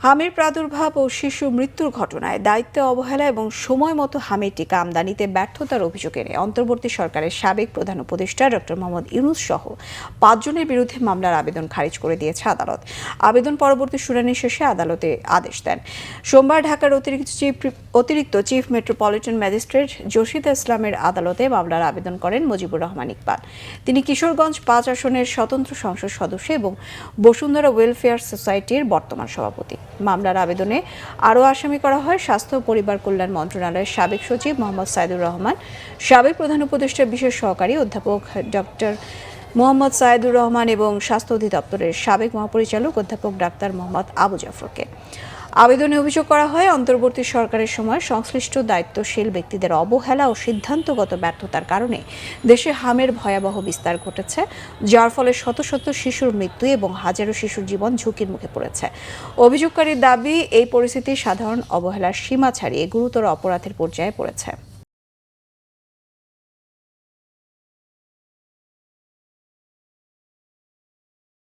হামির প্রাদুর্ভাব ও শিশু মৃত্যুর ঘটনায় দায়িত্বে অবহেলা এবং সময় মতো হামির টিকা আমদানিতে ব্যর্থতার অভিযোগ এনে অন্তর্বর্তী সরকারের সাবেক প্রধান উপদেষ্টা ডক্টর মোহাম্মদ ইউনূস সহ ৫ জনের বিরুদ্ধে মামলার আবেদন খারিজ করে দিয়েছে আদালত। আবেদন পরবর্তী শুনানি শেষে আদালতে আদেশ দেন। সোমবার ঢাকার অতিরিক্ত চিফ মেট্রোপলিটন ম্যাজিস্ট্রেট জসিদা ইসলামের আদালতে মামলার আবেদন করেন মুজিবুর রহমান ইকবাল। তিনি কিশোরগঞ্জ ৫ আসনের স্বতন্ত্র সংসদ সদস্য এবং বসুন্ধরা ওয়েলফেয়ার সোসাইটির বর্তমান সভাপতি। মামলার আবেদনে আরও আসামি করা হয় স্বাস্থ্য ও পরিবার কল্যাণ মন্ত্রণালয়ের সাবেক সচিব মোহাম্মদ সাইদুর রহমান, সাবেক প্রধান উপদেষ্টার বিশেষ সহকারী অধ্যাপক ডক্টর মোহাম্মদ সাইদুর রহমান এবং স্বাস্থ্য অধিদপ্তরের সাবেক মহাপরিচালক অধ্যাপক ডাক্তার মোহাম্মদ আবু জাফরকে। আবেদনে অভিযোগ করা হয় অন্তর্বর্তী সরকারের সময় সংশ্লিষ্ট দায়িত্বশীল ব্যক্তিদের অবহেলা ও সিদ্ধান্তগত ব্যর্থতার কারণে দেশে হামের ভয়াবহ বিস্তার ঘটেছে, যার ফলে শত শত শিশুর মৃত্যু এবং হাজারো শিশুর জীবন ঝুঁকির মুখে পড়েছে। অভিযোগকারীর দাবি, এই পরিস্থিতি সাধারণ অবহেলার সীমা ছাড়িয়ে গুরুতর অপরাধের পর্যায়ে পড়েছে।